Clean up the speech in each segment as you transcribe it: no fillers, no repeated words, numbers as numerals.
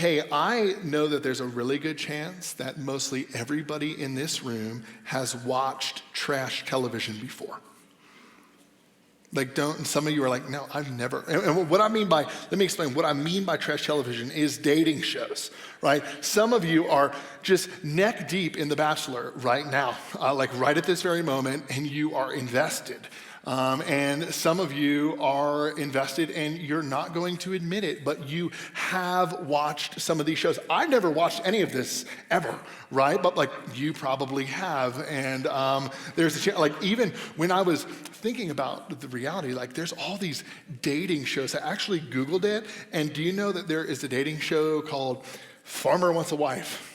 hey, I know that there's a really good chance that mostly everybody in this room has watched trash television before. Like, and some of you are like, no, I've never. And what I mean by, let me explain, what I mean by trash television is dating shows, right? Some of you are just neck deep in The Bachelor right now, like right at this very moment, and you are invested. And some of you are invested and you're not going to admit it, but you have watched some of these shows. I've never watched any of this ever, right? But like you probably have. And there's a chance, like even when I was thinking about the reality, like there's all these dating shows. I actually Googled it. And do you know that there is a dating show called Farmer Wants a Wife?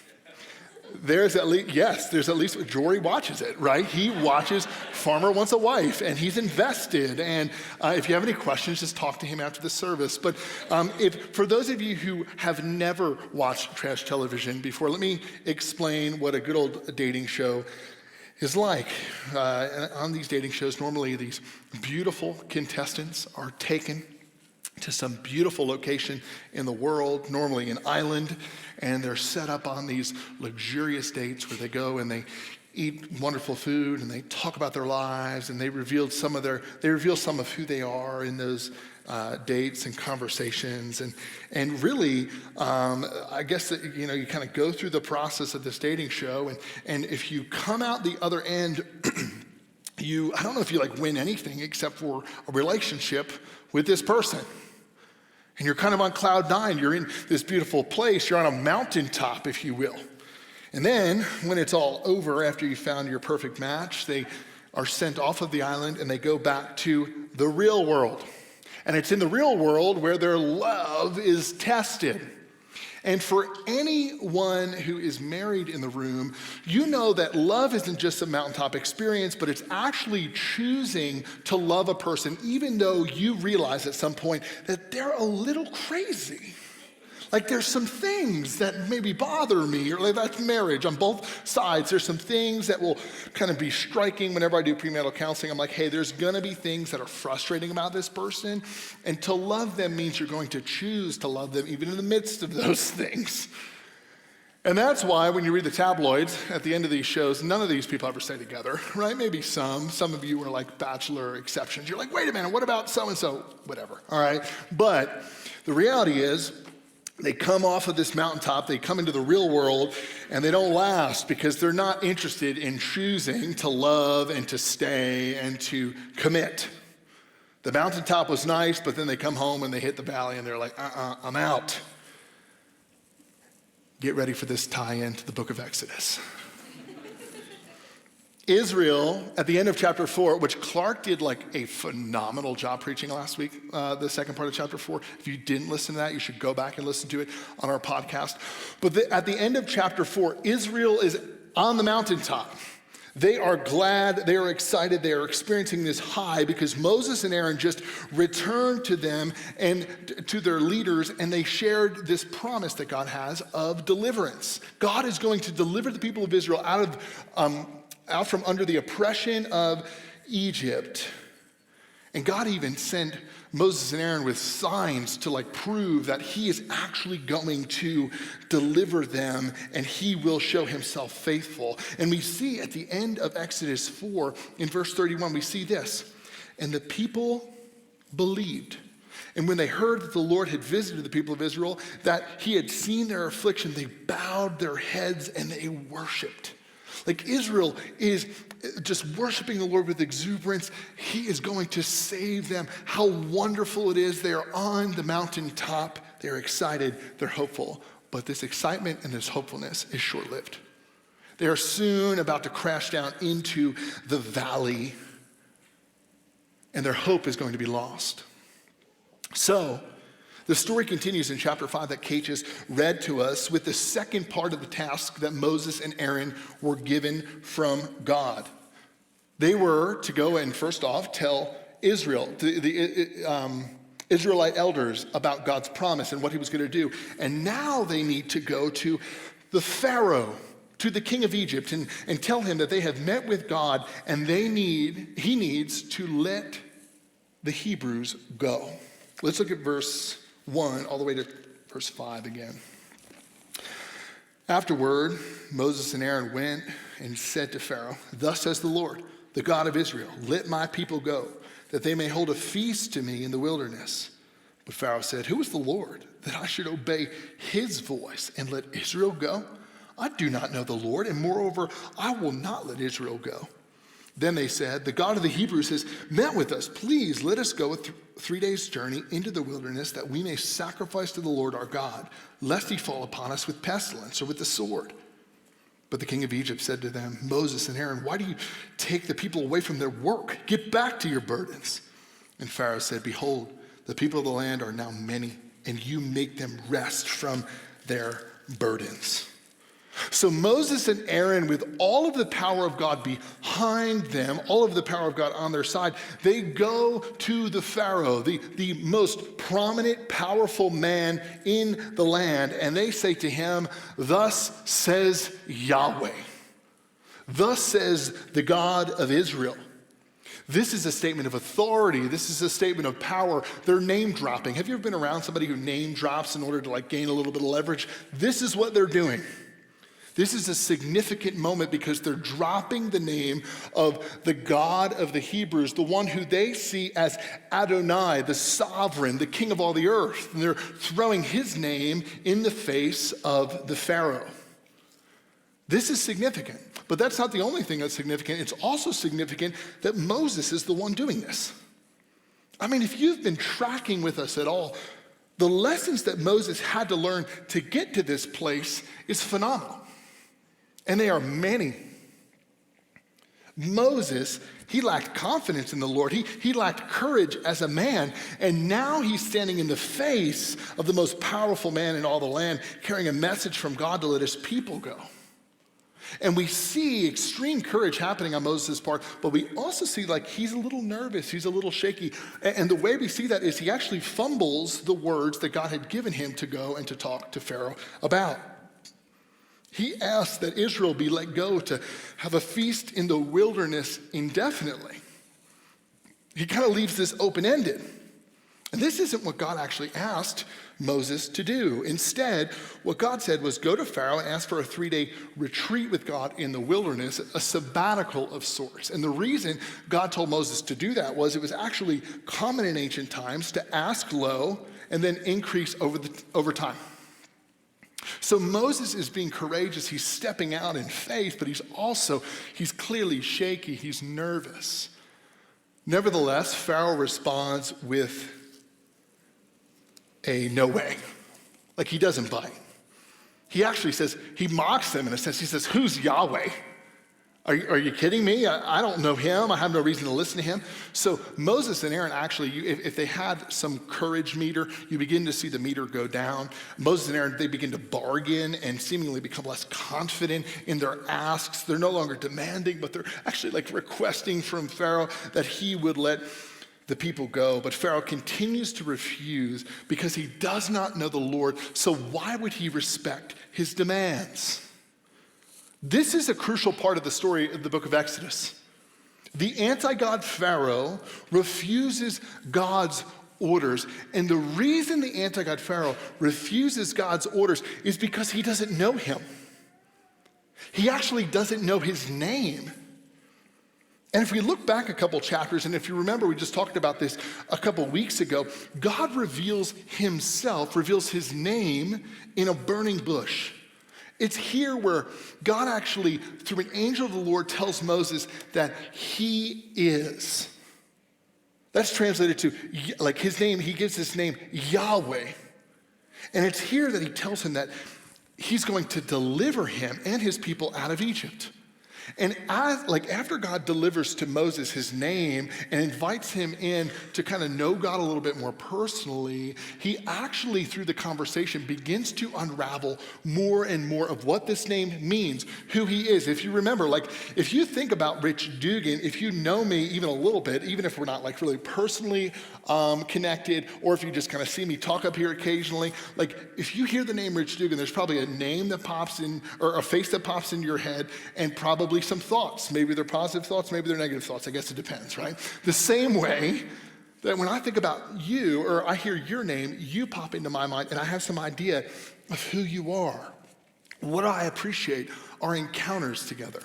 There's at least Jory watches it, right? He watches Farmer Wants a Wife, and he's invested. And if you have any questions, just talk to him after the service. But for those of you who have never watched trash television before, let me explain what a good old dating show is like. On these dating shows, normally these beautiful contestants are taken to some beautiful location in the world, normally an island, and they're set up on these luxurious dates where they go and they eat wonderful food and they talk about their lives and they reveal some of who they are in those dates and conversations. And really, I guess that, you kind of go through the process of this dating show, and if you come out the other end, I don't know if you win anything except for a relationship with this person. And you're kind of on cloud nine. You're in this beautiful place. You're on a mountaintop, if you will. And then when it's all over, after you found your perfect match, they are sent off of the island and they go back to the real world. And it's in the real world where their love is tested. And for anyone who is married in the room, you know that love isn't just a mountaintop experience, but it's actually choosing to love a person, even though you realize at some point that they're a little crazy. Like there's some things that maybe bother me, or that's marriage on both sides. There's some things that will kind of be striking whenever I do premarital counseling. I'm like, hey, there's gonna be things that are frustrating about this person. And to love them means you're going to choose to love them even in the midst of those things. And that's why when you read the tabloids at the end of these shows, none of these people ever stay together, right? Maybe some of you are like Bachelor exceptions. You're like, wait a minute, what about so-and-so? Whatever, all right? But the reality is, they come off of this mountaintop, they come into the real world, and they don't last because they're not interested in choosing to love and to stay and to commit. The mountaintop was nice, but then they come home and they hit the valley and they're like, I'm out. Get ready for this tie-in to the book of Exodus. Israel, at the end of chapter 4, which Clark did a phenomenal job preaching last week, the second part of chapter 4. If you didn't listen to that, you should go back and listen to it on our podcast. But at the end of chapter 4, Israel is on the mountaintop. They are glad, they are excited, they are experiencing this high because Moses and Aaron just returned to them and to their leaders, and they shared this promise that God has of deliverance. God is going to deliver the people of Israel out from under the oppression of Egypt. And God even sent Moses and Aaron with signs to prove that he is actually going to deliver them and he will show himself faithful. And we see at the end of Exodus 4, in verse 31, we see this. And the people believed. And when they heard that the Lord had visited the people of Israel, that he had seen their affliction, they bowed their heads and they worshiped. Israel is just worshiping the Lord with exuberance. He is going to save them. How wonderful it is. They are on the mountaintop. They're excited. They're hopeful. But this excitement and this hopefulness is short-lived. They are soon about to crash down into the valley, and their hope is going to be lost. So, the story continues in chapter 5 that Kate just read to us with the second part of the task that Moses and Aaron were given from God. They were to go and first off tell Israel, the Israelite elders about God's promise and what he was going to do. And now they need to go to the Pharaoh, to the king of Egypt, and tell him that they have met with God and he needs to let the Hebrews go. Let's look at verse 1 all the way to verse 5 again. Afterward, Moses and Aaron went and said to Pharaoh, "Thus says the Lord, the God of Israel, let my people go, that they may hold a feast to me in the wilderness." But Pharaoh said, "Who is the Lord, that I should obey his voice and let Israel go? I do not know the Lord, and moreover, I will not let Israel go." Then they said, "The God of the Hebrews has met with us. Please let us go a 3 days' journey into the wilderness, that we may sacrifice to the Lord our God, lest he fall upon us with pestilence or with the sword." But the king of Egypt said to them, "Moses and Aaron, why do you take the people away from their work? Get back to your burdens." And Pharaoh said, "Behold, the people of the land are now many, and you make them rest from their burdens." So Moses and Aaron, with all of the power of God behind them, all of the power of God on their side, they go to the Pharaoh, the most prominent, powerful man in the land, and they say to him, "Thus says Yahweh. Thus says the God of Israel." This is a statement of authority. This is a statement of power. They're name dropping. Have you ever been around somebody who name drops in order to gain a little bit of leverage? This is what they're doing. This is a significant moment because they're dropping the name of the God of the Hebrews, the one who they see as Adonai, the sovereign, the king of all the earth. And they're throwing his name in the face of the Pharaoh. This is significant, but that's not the only thing that's significant. It's also significant that Moses is the one doing this. I mean, if you've been tracking with us at all, the lessons that Moses had to learn to get to this place is phenomenal. And they are many. Moses, he lacked confidence in the Lord. He lacked courage as a man. And now he's standing in the face of the most powerful man in all the land, carrying a message from God to let his people go. And we see extreme courage happening on Moses' part, but we also see he's a little nervous, he's a little shaky. And the way we see that is he actually fumbles the words that God had given him to go and to talk to Pharaoh about. He asked that Israel be let go to have a feast in the wilderness indefinitely. He kind of leaves this open-ended. And this isn't what God actually asked Moses to do. Instead, what God said was go to Pharaoh and ask for a 3-day retreat with God in the wilderness, a sabbatical of sorts. And the reason God told Moses to do that was it was actually common in ancient times to ask low and then increase over time. So Moses is being courageous. He's stepping out in faith, but he's clearly shaky. He's nervous. Nevertheless, Pharaoh responds with a no way. He doesn't bite. He actually says, he mocks them in a sense. He says, "Who's Yahweh? Are you kidding me? I don't know him. I have no reason to listen to him." So Moses and Aaron actually, if they had some courage meter, you begin to see the meter go down. Moses and Aaron, they begin to bargain and seemingly become less confident in their asks. They're no longer demanding, but they're actually requesting from Pharaoh that he would let the people go. But Pharaoh continues to refuse because he does not know the Lord. So why would he respect his demands? This is a crucial part of the story of the book of Exodus. The anti-God Pharaoh refuses God's orders. And the reason the anti-God Pharaoh refuses God's orders is because he doesn't know him. He actually doesn't know his name. And if we look back a couple chapters, and if you remember, we just talked about this a couple weeks ago, God reveals himself, reveals his name in a burning bush. It's here where God actually, through an angel of the Lord, tells Moses that he is. That's translated to, his name, he gives his name Yahweh. And it's here that he tells him that he's going to deliver him and his people out of Egypt. And after God delivers to Moses his name and invites him in to kind of know God a little bit more personally, he actually, through the conversation, begins to unravel more and more of what this name means, who he is. If you remember, if you think about Rich Dugan, if you know me even a little bit, even if we're not really personally connected, or if you just kind of see me talk up here occasionally, if you hear the name Rich Dugan, there's probably a name that pops in, or a face that pops in your head, and probably some thoughts. Maybe they're positive thoughts, maybe they're negative thoughts. I guess it depends, right? The same way that when I think about you, or I hear your name, you pop into my mind, and I have some idea of who you are. What I appreciate are encounters together.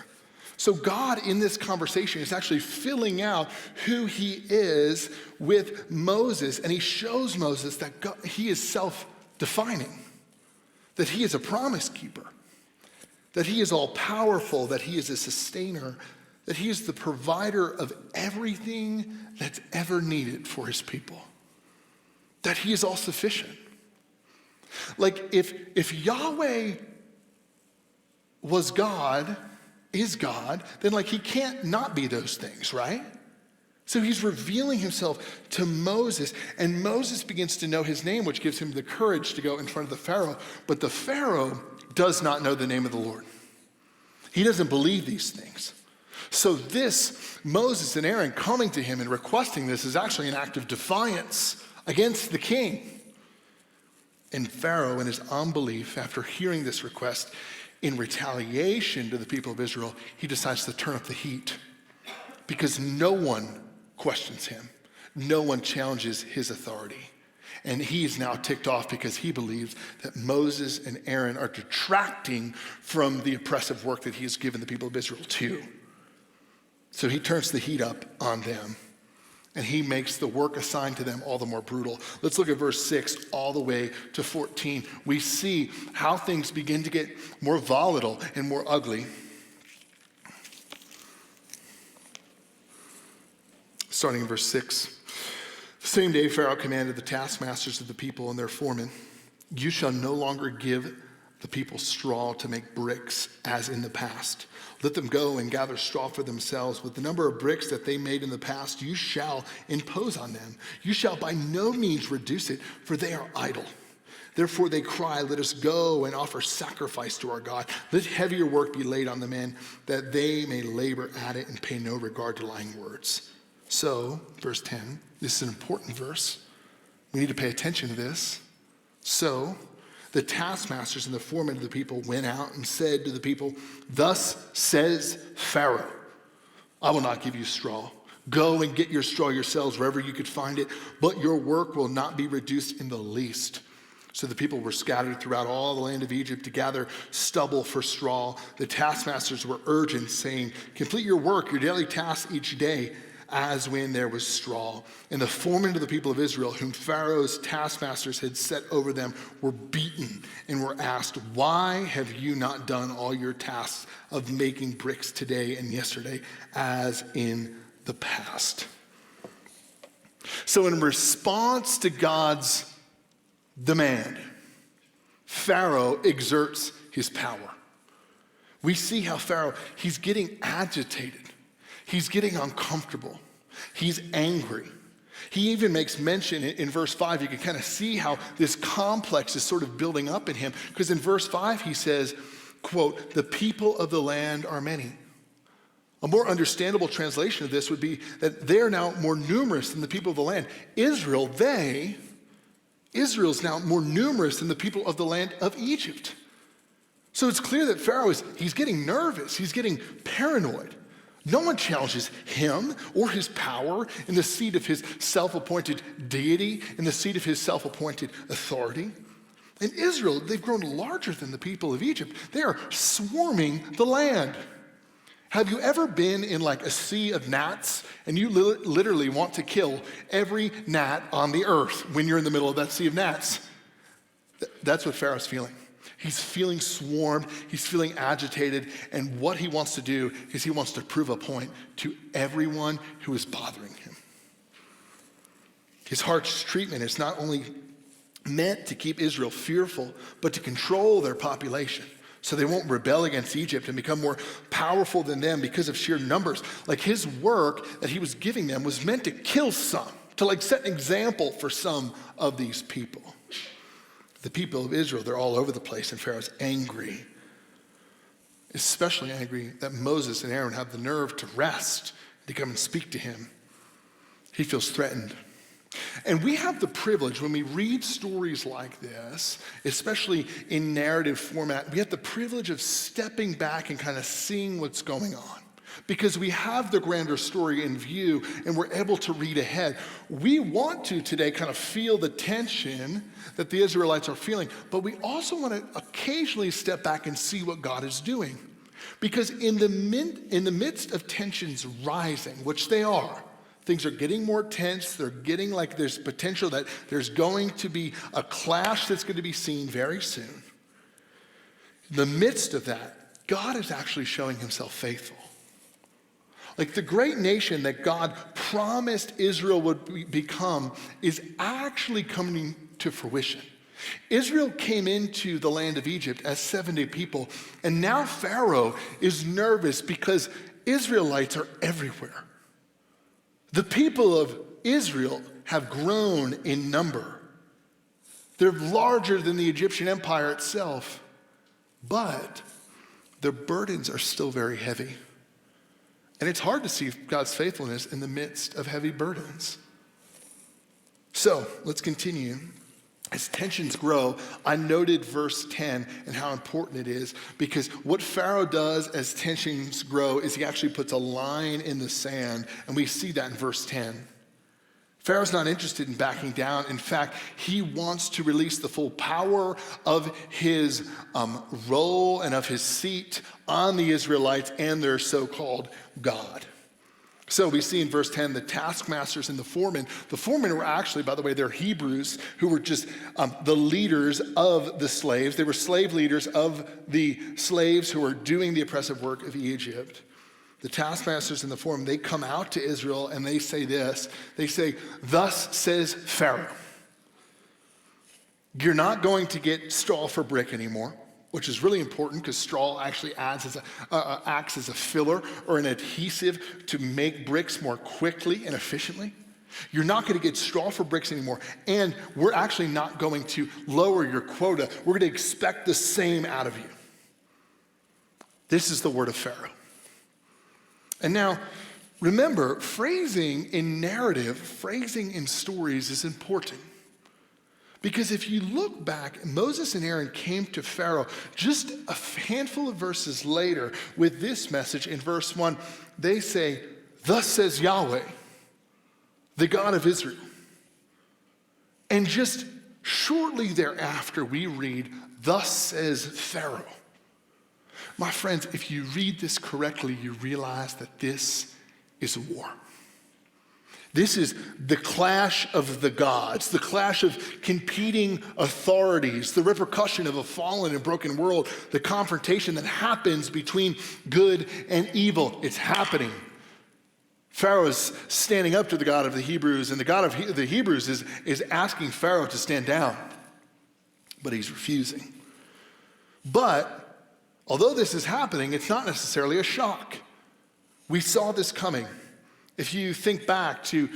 So God in this conversation is actually filling out who he is with Moses, and he shows Moses that he is self-defining, that he is a promise keeper, that he is all powerful, that he is a sustainer, that he is the provider of everything that's ever needed for his people, that he is all sufficient. Like if Yahweh was God, is God, then like he can't not be those things, right? So he's revealing himself to Moses, and Moses begins to know his name, which gives him the courage to go in front of the Pharaoh. But the Pharaoh does not know the name of the Lord. He doesn't believe these things. So this, Moses and Aaron coming to him and requesting this is actually an act of defiance against the king. And Pharaoh, in his unbelief, after hearing this request, in retaliation to the people of Israel, he decides to turn up the heat because no one questions him. No one challenges his authority. And he's now ticked off because he believes that Moses and Aaron are detracting from the oppressive work that he has given the people of Israel to. So he turns the heat up on them, and he makes the work assigned to them all the more brutal. Let's look at verse 6 all the way to 14. We see how things begin to get more volatile and more ugly. Starting in verse 6. The same day Pharaoh commanded the taskmasters of the people and their foremen, "You shall no longer give the people straw to make bricks as in the past. Let them go and gather straw for themselves. With the number of bricks that they made in the past, you shall impose on them. You shall by no means reduce it, for they are idle. Therefore they cry, 'Let us go and offer sacrifice to our God. Let heavier work be laid on the men, that they may labor at it and pay no regard to lying words.'" So, verse 10, this is an important verse. We need to pay attention to this. So, the taskmasters and the foremen of the people went out and said to the people, "Thus says Pharaoh, I will not give you straw. Go and get your straw yourselves wherever you could find it, but your work will not be reduced in the least." So the people were scattered throughout all the land of Egypt to gather stubble for straw. The taskmasters were urgent, saying, "Complete your work, your daily tasks each day, as when there was straw." And the foremen of the people of Israel, whom Pharaoh's taskmasters had set over them, were beaten and were asked, "Why have you not done all your tasks of making bricks today and yesterday as in the past?" So in response to God's demand, Pharaoh exerts his power. We see how Pharaoh, he's getting agitated. He's getting uncomfortable. He's angry. He even makes mention in verse 5, you can kind of see how this complex is sort of building up in him. Because in verse 5, he says, quote, "The people of the land are many." A more understandable translation of this would be that they're now more numerous than the people of the land. Israel's now more numerous than the people of the land of Egypt. So it's clear that Pharaoh he's getting nervous. He's getting paranoid. No one challenges him or his power in the seat of his self-appointed deity, in the seat of his self-appointed authority. In Israel, they've grown larger than the people of Egypt. They are swarming the land. Have you ever been in like a sea of gnats and you literally want to kill every gnat on the earth when you're in the middle of that sea of gnats? That's what Pharaoh's feeling. He's feeling swarmed, he's feeling agitated, and what he wants to do is he wants to prove a point to everyone who is bothering him. His harsh treatment is not only meant to keep Israel fearful, but to control their population so they won't rebel against Egypt and become more powerful than them because of sheer numbers. Like his work that he was giving them was meant to kill some, to like set an example for some of these people. The people of Israel, they're all over the place, and Pharaoh's angry, especially angry that Moses and Aaron have the nerve to rest, to come and speak to him. He feels threatened. And we have the privilege, when we read stories like this, especially in narrative format, we have the privilege of stepping back and kind of seeing what's going on. because we have the grander story in view and we're able to read ahead. We want to today kind of feel the tension that the Israelites are feeling, but we also want to occasionally step back and see what God is doing. Because in the midst of tensions rising, which they are, things are getting more tense, they're getting like there's potential that there's going to be a clash that's going to be seen very soon. In the midst of that, God is actually showing himself faithful. Like the great nation that God promised Israel would become is actually coming to fruition. Israel came into the land of Egypt as 70 people, and now Pharaoh is nervous because Israelites are everywhere. The people of Israel have grown in number. They're larger than the Egyptian empire itself, but their burdens are still very heavy. And it's hard to see God's faithfulness in the midst of heavy burdens. So let's continue. As tensions grow, I noted verse 10 and how important it is, because what Pharaoh does as tensions grow is he actually puts a line in the sand, and we see that in verse 10. Pharaoh's not interested in backing down. In fact, he wants to release the full power of his role and of his seat on the Israelites and their so-called God. So we see in verse 10 the taskmasters and the foremen. The foremen were actually, by the way, they're Hebrews who were just the leaders of the slaves. They were slave leaders of the slaves who were doing the oppressive work of Egypt. The taskmasters and the foremen, they come out to Israel and they say this. They say, "Thus says Pharaoh, you're not going to get straw for brick anymore," which is really important because straw actually acts as a filler or an adhesive to make bricks more quickly and efficiently. You're not going to get straw for bricks anymore, and we're actually not going to lower your quota. We're going to expect the same out of you. This is the word of Pharaoh. And now, remember, phrasing in narrative, phrasing in stories is important. Because if you look back, Moses and Aaron came to Pharaoh just a handful of verses later with this message in verse 1. They say, "Thus says Yahweh, the God of Israel." And just shortly thereafter, we read, "Thus says Pharaoh." My friends, if you read this correctly, you realize that this is a war. This is the clash of the gods, the clash of competing authorities, the repercussion of a fallen and broken world, the confrontation that happens between good and evil. It's happening. Pharaoh is standing up to the God of the Hebrews, and the God of the Hebrews is asking Pharaoh to stand down, but he's refusing. But although this is happening, it's not necessarily a shock. We saw this coming. If you think back to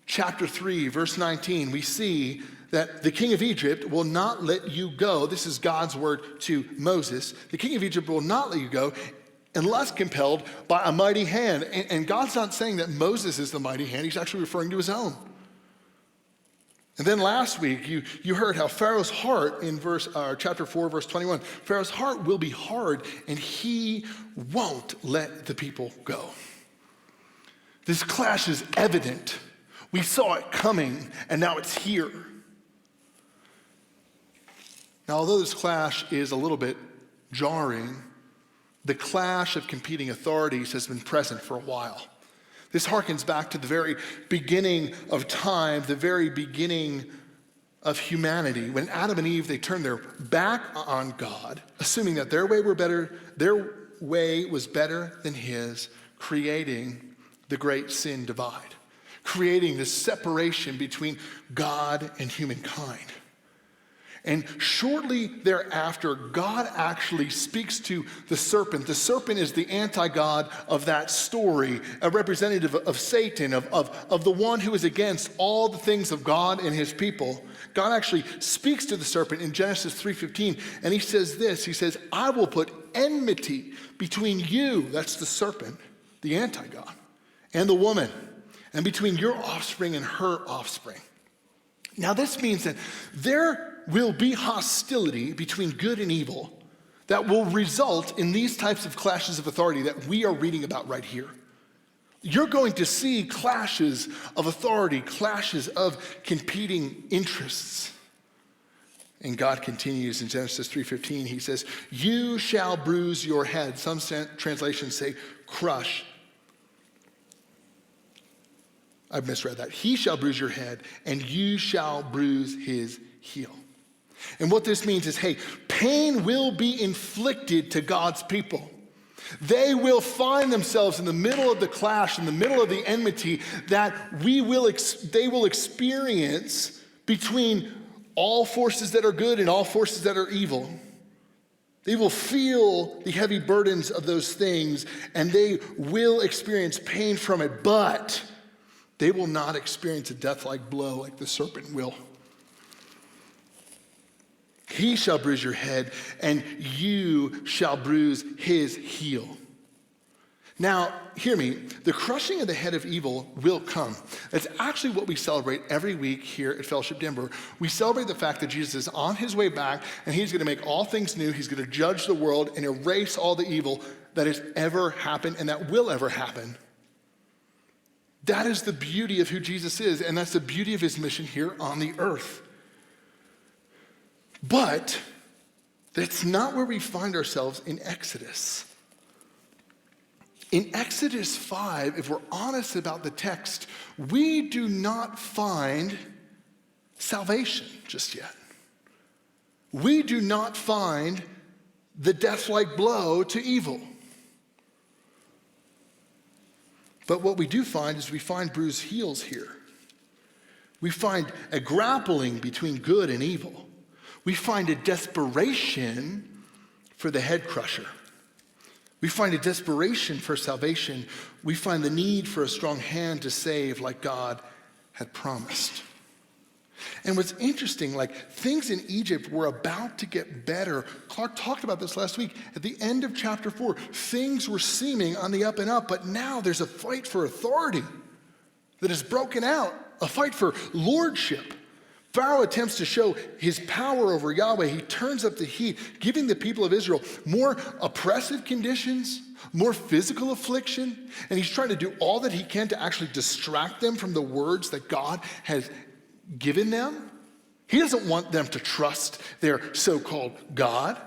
chapter 3, verse 19, we see that the king of Egypt will not let you go. This is God's word to Moses. The king of Egypt will not let you go unless compelled by a mighty hand. And God's not saying that Moses is the mighty hand. He's actually referring to his own. And then last week, you heard how Pharaoh's heart in chapter 4, verse 21, Pharaoh's heart will be hard, and he won't let the people go. This clash is evident. We saw it coming, and now it's here. Now, although this clash is a little bit jarring, the clash of competing authorities has been present for a while. This harkens back to the very beginning of time, the very beginning of humanity. When Adam and Eve, they turned their back on God, assuming that their way was better than his, creating the great sin divide, creating this separation between God and humankind. And shortly thereafter, God actually speaks to the serpent. The serpent is the anti-God of that story, a representative of Satan, of the one who is against all the things of God and his people. God actually speaks to the serpent in Genesis 3:15, and he says this, he says, "I will put enmity between you," that's the serpent, the anti-God, "and the woman, and between your offspring and her offspring." Now this means that there will be hostility between good and evil. that will result in these types of clashes of authority that we are reading about right here. You're going to see clashes of authority, clashes of competing interests. And God continues in Genesis 3:15. He says, you shall bruise your head. Some translations say crush. I've misread that. He shall bruise your head, and you shall bruise his heel. And what this means is, hey, pain will be inflicted to God's people. They will find themselves in the middle of the clash, in the middle of the enmity that they will experience between all forces that are good and all forces that are evil. They will feel the heavy burdens of those things, and they will experience pain from it, but they will not experience a death-like blow like the serpent will. He shall bruise your head, and you shall bruise his heel. Now, hear me, the crushing of the head of evil will come. That's actually what we celebrate every week here at Fellowship Denver. We celebrate the fact that Jesus is on his way back, and he's going to make all things new. He's going to judge the world and erase all the evil that has ever happened and that will ever happen. That is the beauty of who Jesus is, and that's the beauty of his mission here on the earth. But that's not where we find ourselves in Exodus. In Exodus 5, if we're honest about the text, we do not find salvation just yet. We do not find the death-like blow to evil. But what we do find is we find bruised heels here. We find a grappling between good and evil. We find a desperation for the head crusher. We find a desperation for salvation. We find the need for a strong hand to save like God had promised. And what's interesting, like things in Egypt were about to get better. Clark talked about this last week. At the end of chapter 4, things were seeming on the up and up, but now there's a fight for authority that has broken out, a fight for lordship. Pharaoh attempts to show his power over Yahweh. He turns up the heat, giving the people of Israel more oppressive conditions, more physical affliction, and he's trying to do all that he can to actually distract them from the words that God has given them. He doesn't want them to trust their so-called God.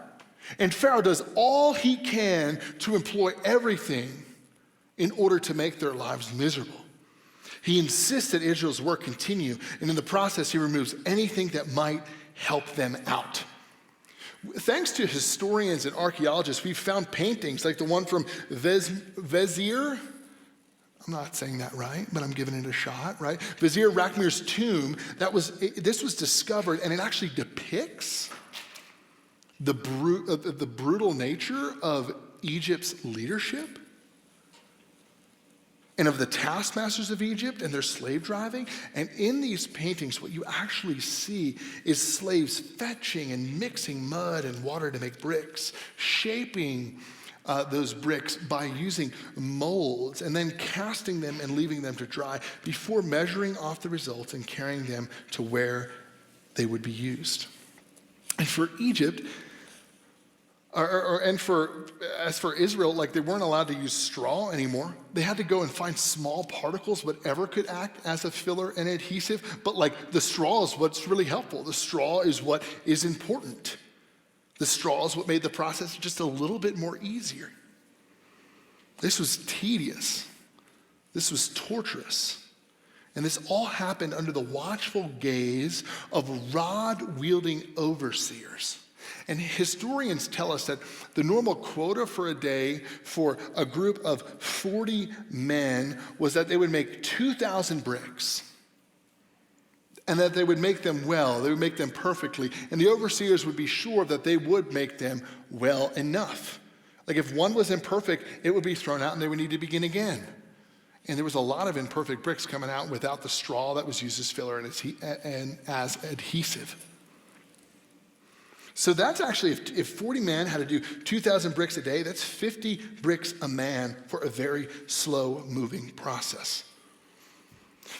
And Pharaoh does all he can to employ everything in order to make their lives miserable. He insists that Israel's work continue, and in the process, he removes anything that might help them out. Thanks to historians and archaeologists, we've found paintings like the one from Vezir. I'm not saying that right, but I'm giving it a shot, right? Vizier Rakmir's tomb, this was discovered, and it actually depicts the brutal nature of Egypt's leadership and of the taskmasters of Egypt and their slave driving. And in these paintings, what you actually see is slaves fetching and mixing mud and water to make bricks, shaping those bricks by using molds and then casting them and leaving them to dry before measuring off the results and carrying them to where they would be used. And for Egypt, as for Israel, like they weren't allowed to use straw anymore. They had to go and find small particles, whatever could act as a filler and adhesive. But like the straw is what's really helpful. The straw is what is important. The straw is what made the process just a little bit more easier. This was tedious. This was torturous. And this all happened under the watchful gaze of rod-wielding overseers. And historians tell us that the normal quota for a day for a group of 40 men was that they would make 2,000 bricks. And that they would make them well, they would make them perfectly. And the overseers would be sure that they would make them well enough. Like if one was imperfect, it would be thrown out and they would need to begin again. And there was a lot of imperfect bricks coming out without the straw that was used as filler and as adhesive. So that's actually, if 40 men had to do 2,000 bricks a day, that's 50 bricks a man for a very slow-moving process.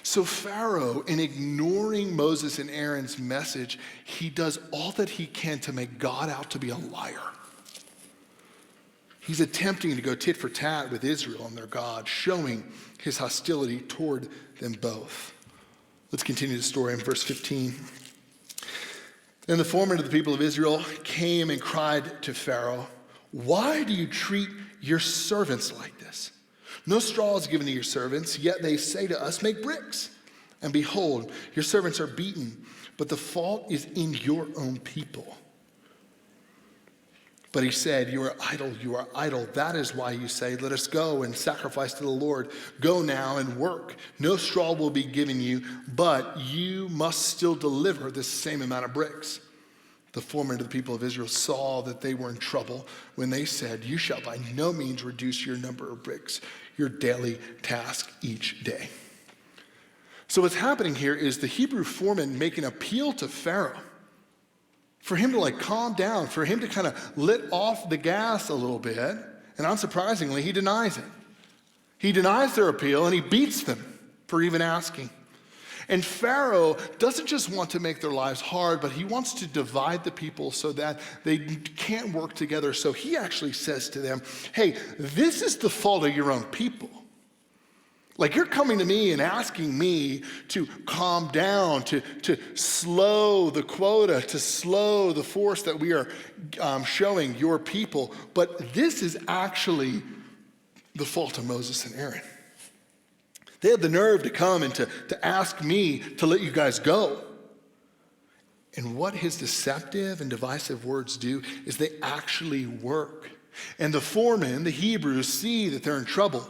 So Pharaoh, in ignoring Moses and Aaron's message, he does all that he can to make God out to be a liar. He's attempting to go tit for tat with Israel and their God, showing his hostility toward them both. Let's continue the story in verse 15. Then the foreman of the people of Israel came and cried to Pharaoh, "Why do you treat your servants like this? No straw is given to your servants, yet they say to us, 'Make bricks.' And behold, your servants are beaten, but the fault is in your own people." But he said, "You are idle, you are idle. That is why you say, 'Let us go and sacrifice to the Lord.' Go now and work. No straw will be given you, but you must still deliver this same amount of bricks." The foreman of the people of Israel saw that they were in trouble when they said, "You shall by no means reduce your number of bricks, your daily task each day." So what's happening here is the Hebrew foreman making an appeal to Pharaoh for him to calm down, for him to kind of let off the gas a little bit. And unsurprisingly, he denies it. He denies their appeal and he beats them for even asking. And Pharaoh doesn't just want to make their lives hard, but he wants to divide the people so that they can't work together. So he actually says to them, "Hey, this is the fault of your own people. You're coming to me and asking me to calm down, to slow the quota, to slow the force that we are showing your people. But this is actually the fault of Moses and Aaron. They had the nerve to come and to ask me to let you guys go." And what his deceptive and divisive words do is they actually work. And the foremen, the Hebrews, see that they're in trouble.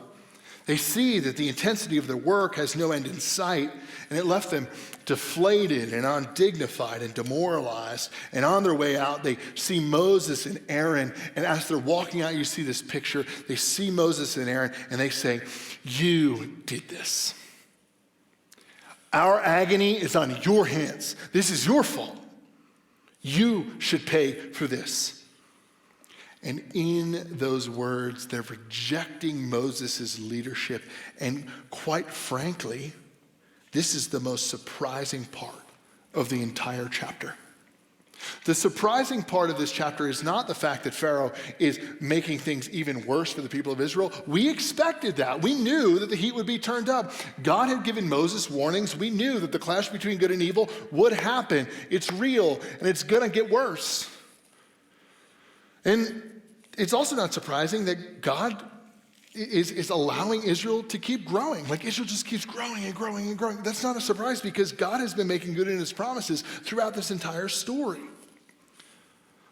They see that the intensity of their work has no end in sight, and it left them deflated and undignified and demoralized. And on their way out, they see Moses and Aaron, and as they're walking out, you see this picture. They see Moses and Aaron, and they say, "You did this. Our agony is on your hands. This is your fault. You should pay for this." And in those words, they're rejecting Moses' leadership. And quite frankly, this is the most surprising part of the entire chapter. The surprising part of this chapter is not the fact that Pharaoh is making things even worse for the people of Israel. We expected that. We knew that the heat would be turned up. God had given Moses warnings. We knew that the clash between good and evil would happen. It's real, and it's going to get worse. And it's also not surprising that God is allowing Israel to keep growing. Israel just keeps growing and growing and growing. That's not a surprise because God has been making good in his promises throughout this entire story.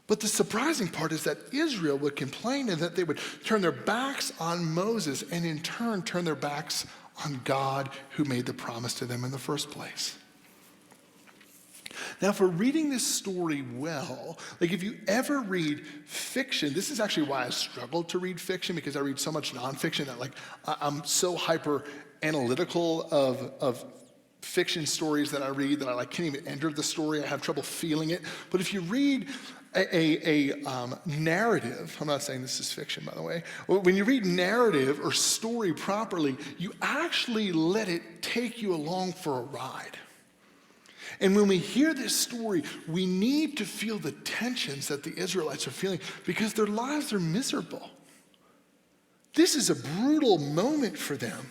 But the surprising part is that Israel would complain and that they would turn their backs on Moses and in turn turn their backs on God who made the promise to them in the first place. Now, for reading this story well, if you ever read fiction, this is actually why I struggled to read fiction, because I read so much nonfiction that I'm so hyper analytical of fiction stories that I read that I can't even enter the story. I have trouble feeling it. But if you read a narrative, I'm not saying this is fiction, by the way. When you read narrative or story properly, you actually let it take you along for a ride. And when we hear this story, we need to feel the tensions that the Israelites are feeling because their lives are miserable. This is a brutal moment for them.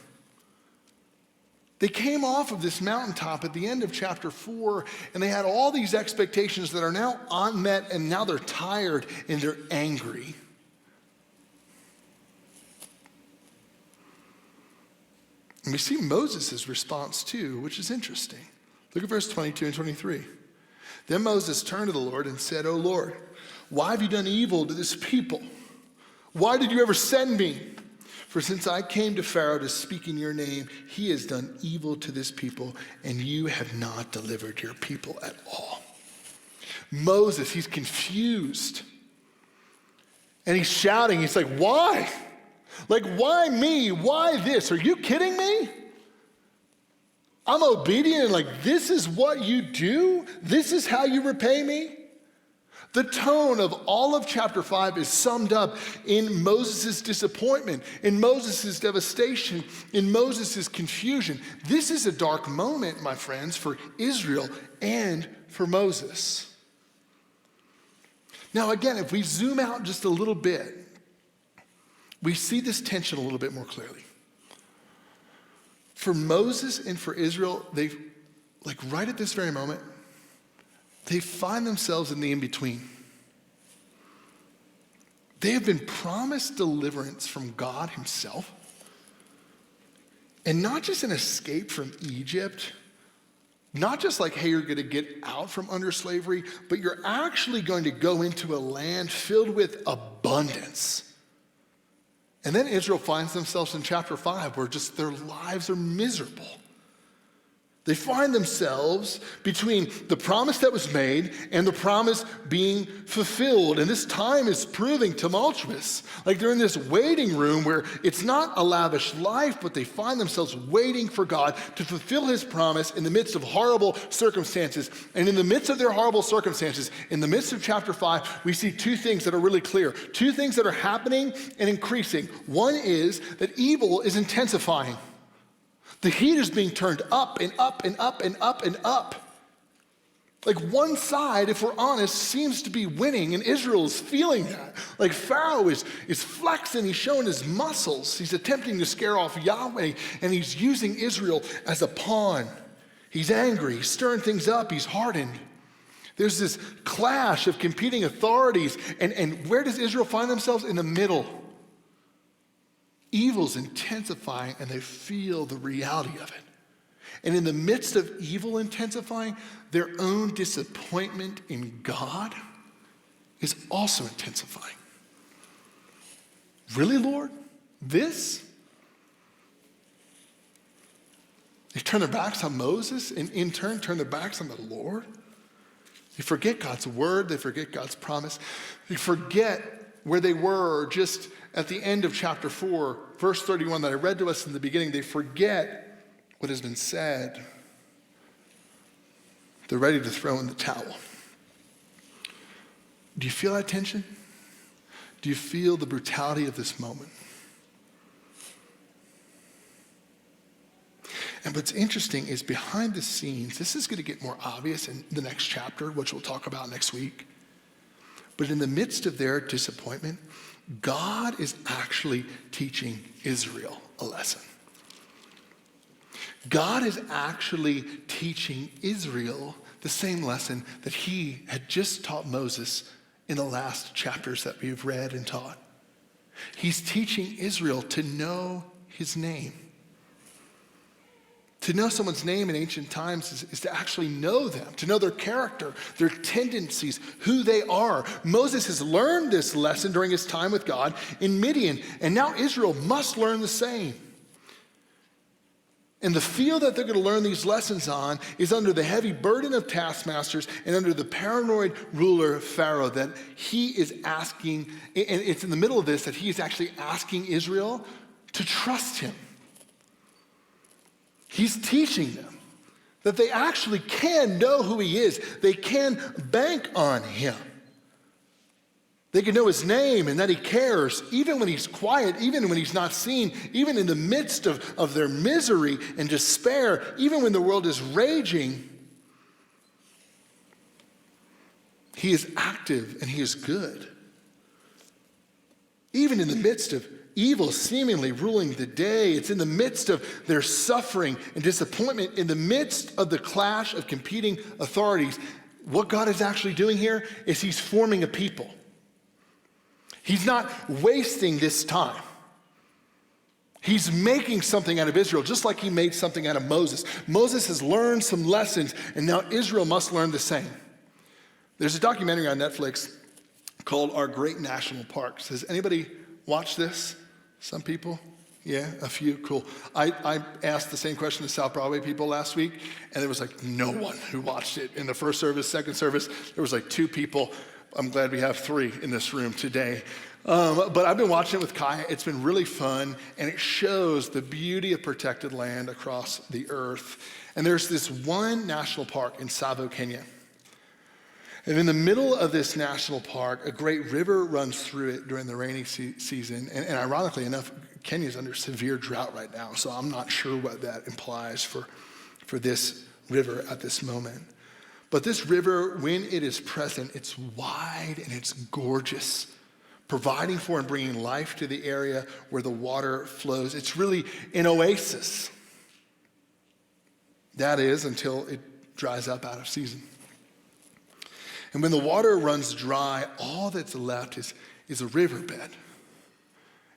They came off of this mountaintop at the end of chapter 4, and they had all these expectations that are now unmet, and now they're tired and they're angry. And we see Moses' response too, which is interesting. Look at verse 22 and 23. Then Moses turned to the Lord and said, "O Lord, why have you done evil to this people? Why did you ever send me? For since I came to Pharaoh to speak in your name, he has done evil to this people, and you have not delivered your people at all." Moses, he's confused. And he's shouting. He's like, "Why? Why me? Why this? Are you kidding me? I'm obedient, and this is what you do? This is how you repay me?" The tone of all of chapter 5 is summed up in Moses' disappointment, in Moses' devastation, in Moses' confusion. This is a dark moment, my friends, for Israel and for Moses. Now again, if we zoom out just a little bit, we see this tension a little bit more clearly. For Moses and for Israel, they, like right at this very moment, they find themselves in the in-between. They have been promised deliverance from God himself. And not just an escape from Egypt, not just like, hey, you're going to get out from under slavery, but you're actually going to go into a land filled with abundance. And then Israel finds themselves in chapter 5 where just their lives are miserable. They find themselves between the promise that was made and the promise being fulfilled. And this time is proving tumultuous. Like they're in this waiting room where it's not a lavish life, but they find themselves waiting for God to fulfill his promise in the midst of horrible circumstances. And in the midst of their horrible circumstances, in the midst of chapter 5, we see two things that are really clear. Two things that are happening and increasing. One is that evil is intensifying. The heat is being turned up and up and up and up and up. Like one side, if we're honest, seems to be winning, and Israel is feeling that. Like Pharaoh is flexing, he's showing his muscles. He's attempting to scare off Yahweh, and he's using Israel as a pawn. He's angry, he's stirring things up, he's hardened. There's this clash of competing authorities, and where does Israel find themselves? In the middle. Evil's intensifying, and they feel the reality of it. And in the midst of evil intensifying, their own disappointment in God is also intensifying. Really, Lord? This? They turn their backs on Moses, and in turn turn their backs on the Lord. They forget God's word, they forget God's promise. They forget where they were just at the end of chapter 4, verse 31 that I read to us in the beginning. They forget what has been said. They're ready to throw in the towel. Do you feel that tension? Do you feel the brutality of this moment? And what's interesting is behind the scenes, this is going to get more obvious in the next chapter, which we'll talk about next week. But in the midst of their disappointment, God is actually teaching Israel a lesson. God is actually teaching Israel the same lesson that he had just taught Moses in the last chapters that we've read and taught. He's teaching Israel to know his name. To know someone's name in ancient times is to actually know them, to know their character, their tendencies, who they are. Moses has learned this lesson during his time with God in Midian, and now Israel must learn the same. And the field that they're going to learn these lessons on is under the heavy burden of taskmasters and under the paranoid ruler Pharaoh that he is asking, and it's in the middle of this that he is actually asking Israel to trust him. He's teaching them that they actually can know who he is. They can bank on him. They can know his name and that he cares, even when he's quiet, even when he's not seen, even in the midst of their misery and despair, even when the world is raging. He is active and he is good. Even in the midst of evil seemingly ruling the day, it's in the midst of their suffering and disappointment, in the midst of the clash of competing authorities, what God is actually doing here is he's forming a people. He's not wasting this time. He's making something out of Israel, just like he made something out of Moses. Moses has learned some lessons, and now Israel must learn the same. There's a documentary on Netflix called Our Great National Parks. Has anybody watched this? Some people? Yeah, a few, cool. I asked the same question to South Broadway people last week, and there was like no one who watched it. In the first service, second service, there was like 2 people. I'm glad we have 3 in this room today. But I've been watching it with Kaya. It's been really fun, and it shows the beauty of protected land across the earth. And there's this one national park in Tsavo, Kenya. And in the middle of this national park, a great river runs through it during the rainy season. And ironically enough, Kenya's under severe drought right now, so I'm not sure what that implies for this river at this moment. But this river, when it is present, it's wide and it's gorgeous. providing for and bringing life to the area where the water flows. It's really an oasis. That is, until it dries up out of season. And when the water runs dry, all that's left is a riverbed.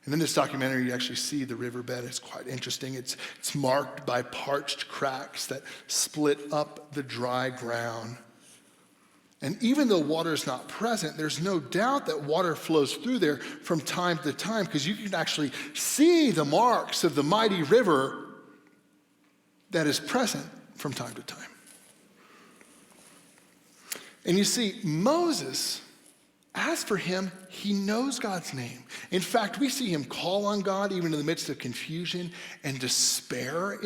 And in this documentary, you actually see the riverbed. It's quite interesting. It's marked by parched cracks that split up the dry ground. And even though water is not present, there's no doubt that water flows through there from time to time, because you can actually see the marks of the mighty river that is present from time to time. And you see, Moses, as for him, he knows God's name. In fact, we see him call on God even in the midst of confusion and despair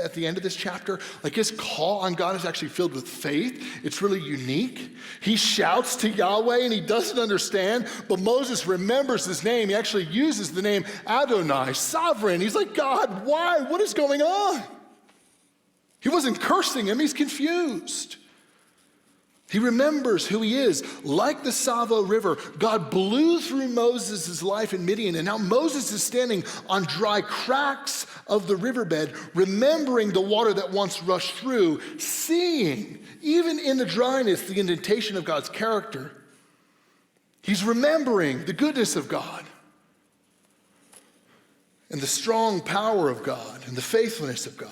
at the end of this chapter. Like, his call on God is actually filled with faith. It's really unique. He shouts to Yahweh and he doesn't understand, but Moses remembers his name. He actually uses the name Adonai, sovereign. He's like, God, why? What is going on? He wasn't cursing him, he's confused. He remembers who he is. Like the Savo River, God blew through Moses' life in Midian, and now Moses is standing on dry cracks of the riverbed, remembering the water that once rushed through, seeing, even in the dryness, the indentation of God's character. He's remembering the goodness of God and the strong power of God and the faithfulness of God.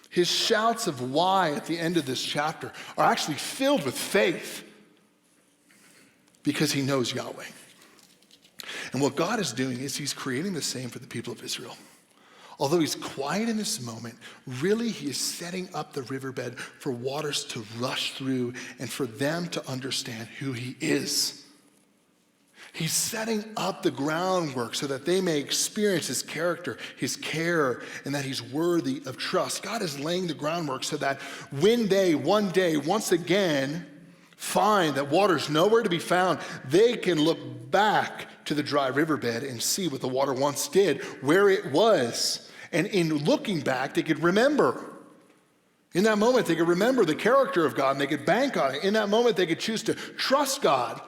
His shouts of why at the end of this chapter are actually filled with faith because he knows Yahweh. And what God is doing is he's creating the same for the people of Israel. Although he's quiet in this moment, really he is setting up the riverbed for waters to rush through and for them to understand who he is. He's setting up the groundwork so that they may experience his character, his care, and that he's worthy of trust. God is laying the groundwork so that when they one day, once again, find that water's nowhere to be found, they can look back to the dry riverbed and see what the water once did, where it was. And in looking back, they could remember. In that moment, they could remember the character of God and they could bank on it. In that moment, they could choose to trust God.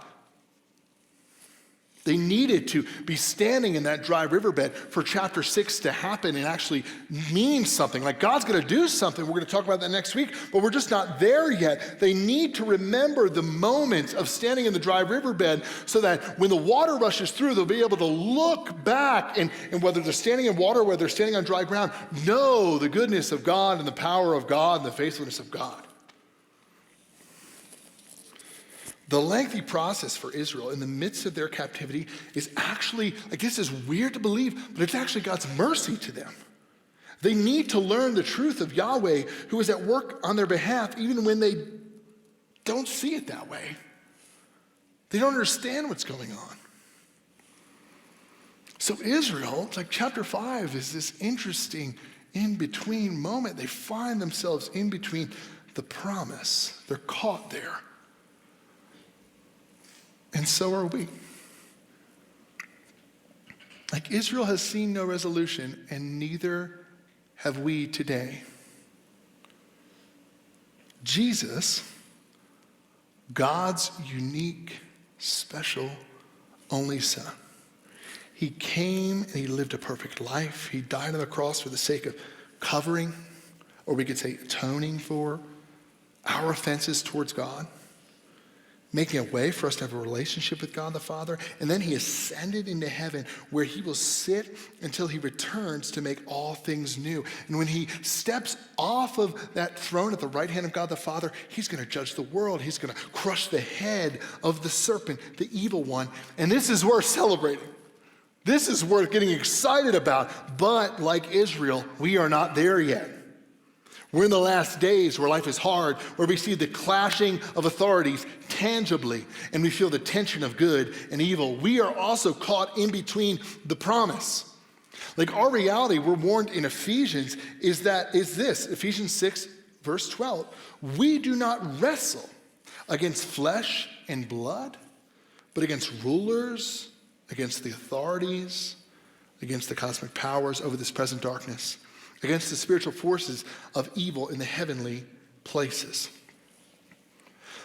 They needed to be standing in that dry riverbed for chapter 6 to happen and actually mean something. Like, God's going to do something. We're going to talk about that next week, but we're just not there yet. They need to remember the moment of standing in the dry riverbed so that when the water rushes through, they'll be able to look back and whether they're standing in water, whether they're standing on dry ground, know the goodness of God and the power of God and the faithfulness of God. The lengthy process for Israel in the midst of their captivity is actually, like, this is weird to believe, but it's actually God's mercy to them. They need to learn the truth of Yahweh, who is at work on their behalf, even when they don't see it that way. They don't understand what's going on. So Israel, it's like chapter 5 is this interesting in-between moment. They find themselves in between the promise. They're caught there. And so are we. Like, Israel has seen no resolution, and neither have we today. Jesus, God's unique, special, only Son. He came and he lived a perfect life. He died on the cross for the sake of covering, or we could say atoning for, our offenses towards God, making a way for us to have a relationship with God the Father. And then he ascended into heaven where he will sit until he returns to make all things new. And when he steps off of that throne at the right hand of God the Father, he's going to judge the world. He's going to crush the head of the serpent, the evil one. And this is worth celebrating. This is worth getting excited about. But like Israel, we are not there yet. We're in the last days where life is hard, where we see the clashing of authorities tangibly, and we feel the tension of good and evil. We are also caught in between the promise. Like, our reality, we're warned in Ephesians, is this, Ephesians 6, verse 12. We do not wrestle against flesh and blood, but against rulers, against the authorities, against the cosmic powers over this present darkness, against the spiritual forces of evil in the heavenly places.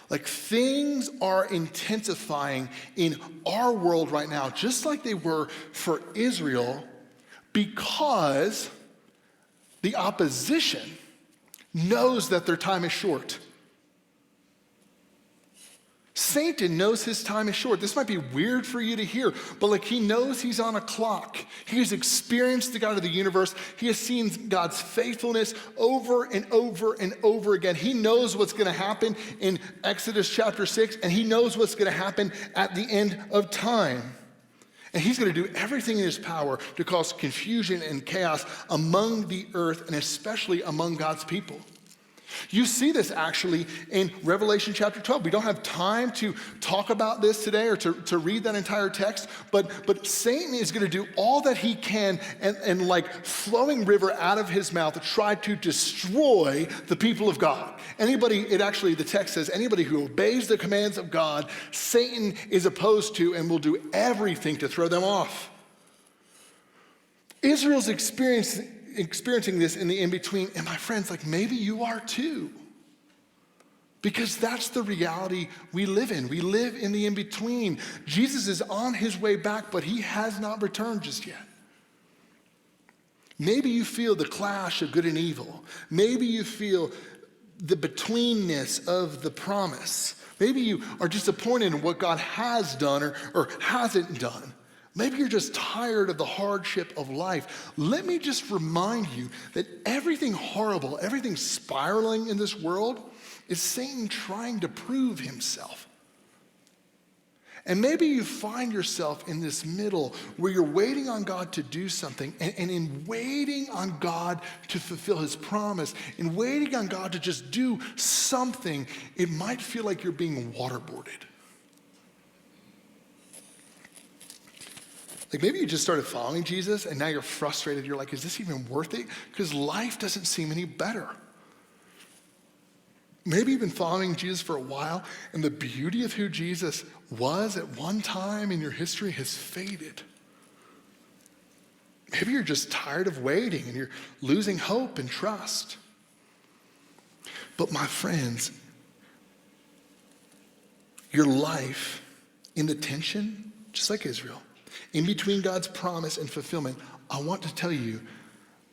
Like things are intensifying in our world right now, just like they were for Israel, because the opposition knows that their time is short. Satan knows his time is short. This might be weird for you to hear, but like he knows he's on a clock. He has experienced the God of the universe. He has seen God's faithfulness over and over and over again. He knows what's going to happen in Exodus chapter 6, and he knows what's going to happen at the end of time. And he's going to do everything in his power to cause confusion and chaos among the earth and especially among God's people. You see this actually in Revelation chapter 12. We don't have time to talk about this today or to read that entire text, but Satan is going to do all that he can and like flowing river out of his mouth to try to destroy the people of God. The text says, anybody who obeys the commands of God, Satan is opposed to and will do everything to throw them off. Israel's experiencing this in the in-between, and my friends, like maybe you are too. Because that's the reality we live in. We live in the in-between. Jesus is on his way back, but he has not returned just yet. Maybe you feel the clash of good and evil. Maybe you feel the betweenness of the promise. Maybe you are disappointed in what God has done or hasn't done. Maybe you're just tired of the hardship of life. Let me just remind you that everything horrible, everything spiraling in this world is Satan trying to prove himself. And maybe you find yourself in this middle where you're waiting on God to do something, and in waiting on God to fulfill his promise, in waiting on God to just do something, it might feel like you're being waterboarded. Like maybe you just started following Jesus and now you're frustrated. You're like, is this even worth it? Because life doesn't seem any better. Maybe you've been following Jesus for a while and the beauty of who Jesus was at one time in your history has faded. Maybe you're just tired of waiting and you're losing hope and trust. But my friends, your life in the tension, just like Israel, in between God's promise and fulfillment, I want to tell you,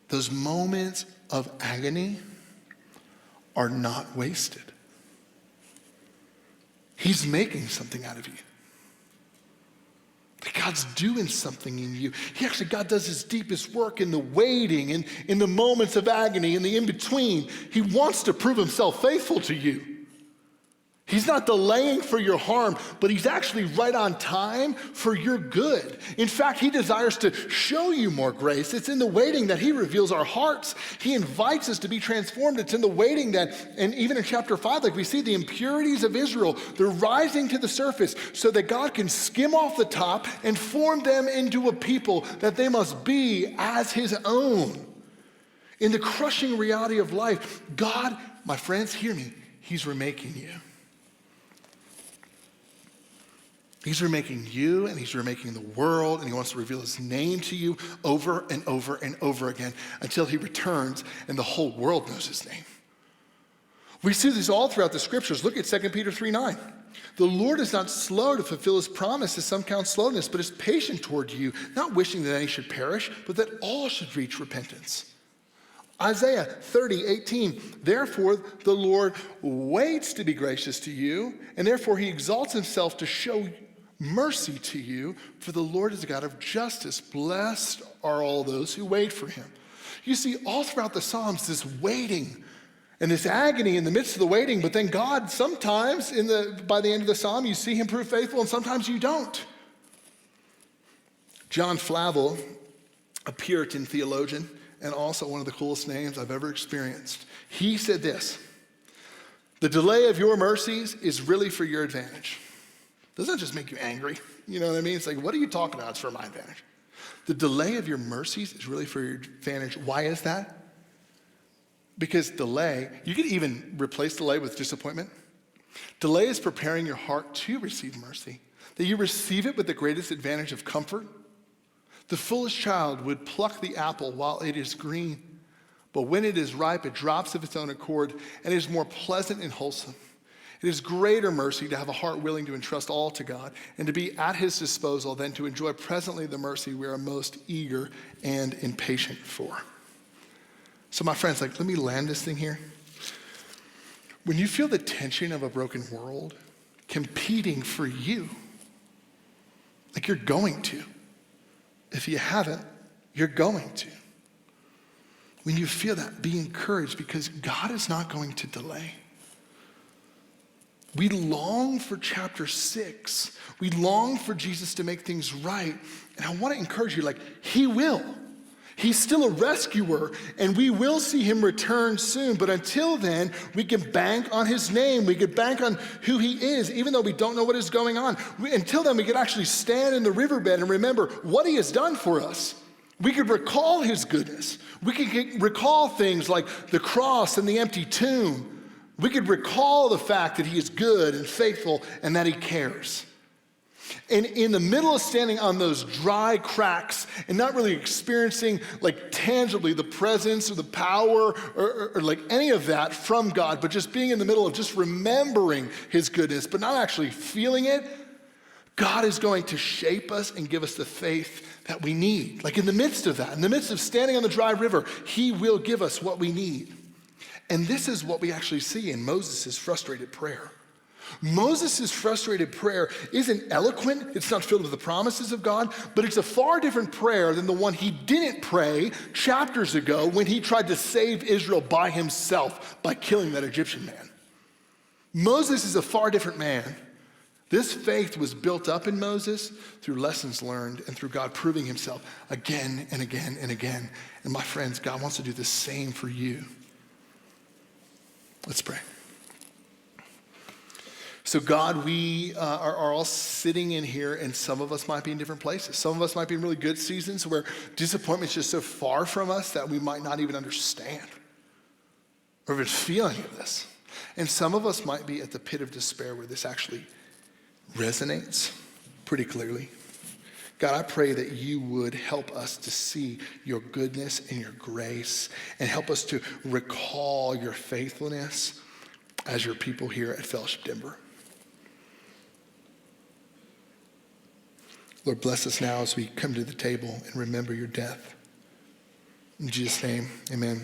those moments of agony are not wasted. He's making something out of you. God's doing something in you. God does his deepest work in the waiting and in the moments of agony, in the in-between. He wants to prove himself faithful to you. He's not delaying for your harm, but he's actually right on time for your good. In fact, he desires to show you more grace. It's in the waiting that he reveals our hearts. He invites us to be transformed. It's in the waiting that, and even in chapter 5, like we see the impurities of Israel, they're rising to the surface so that God can skim off the top and form them into a people that they must be as his own. In the crushing reality of life, God, my friends, hear me, he's remaking you. He's remaking you and he's remaking the world, and he wants to reveal his name to you over and over and over again until he returns and the whole world knows his name. We see this all throughout the scriptures. Look at 2 Peter 3:9. The Lord is not slow to fulfill his promise, as some count slowness, but is patient toward you, not wishing that any should perish, but that all should reach repentance. Isaiah 30:18, therefore the Lord waits to be gracious to you, and therefore he exalts himself to show mercy to you, for the Lord is a God of justice. Blessed are all those who wait for him. You see all throughout the Psalms this waiting and this agony in the midst of the waiting, but then God sometimes by the end of the Psalm you see him prove faithful and sometimes you don't. John Flavel, a Puritan theologian, and also one of the coolest names I've ever experienced. He said this: the delay of your mercies is really for your advantage. Doesn't that just make you angry? You know what I mean? It's like, what are you talking about? It's for my advantage. The delay of your mercies is really for your advantage. Why is that? Because delay, you could even replace delay with disappointment. Delay is preparing your heart to receive mercy, that you receive it with the greatest advantage of comfort. The foolish child would pluck the apple while it is green, but when it is ripe, it drops of its own accord and is more pleasant and wholesome. It is greater mercy to have a heart willing to entrust all to God and to be at his disposal than to enjoy presently the mercy we are most eager and impatient for. So my friends, let me land this thing here. When you feel the tension of a broken world competing for you, like you're going to. If you haven't, you're going to. When you feel that, be encouraged because God is not going to delay. We long for chapter 6. We long for Jesus to make things right. And I want to encourage you, he will. He's still a rescuer, and we will see him return soon. But until then, we can bank on his name. We can bank on who he is, even though we don't know what is going on. Until then, we can actually stand in the riverbed and remember what he has done for us. We could recall his goodness. We could recall things like the cross and the empty tomb. We could recall the fact that he is good and faithful and that he cares. And in the middle of standing on those dry cracks and not really experiencing tangibly the presence or the power or any of that from God, but just being in the middle of just remembering his goodness, but not actually feeling it, God is going to shape us and give us the faith that we need. In the midst of that, in the midst of standing on the dry river, he will give us what we need. And this is what we actually see in Moses' frustrated prayer. Moses' frustrated prayer isn't eloquent, it's not filled with the promises of God, but it's a far different prayer than the one he didn't pray chapters ago when he tried to save Israel by himself by killing that Egyptian man. Moses is a far different man. This faith was built up in Moses through lessons learned and through God proving himself again and again and again. And my friends, God wants to do the same for you. Let's pray. So God, we are all sitting in here, and some of us might be in different places. Some of us might be in really good seasons where disappointment's just so far from us that we might not even understand or even feel any of this. And some of us might be at the pit of despair where this actually resonates pretty clearly. God, I pray that you would help us to see your goodness and your grace and help us to recall your faithfulness as your people here at Fellowship Denver. Lord, bless us now as we come to the table and remember your death. In Jesus' name, amen.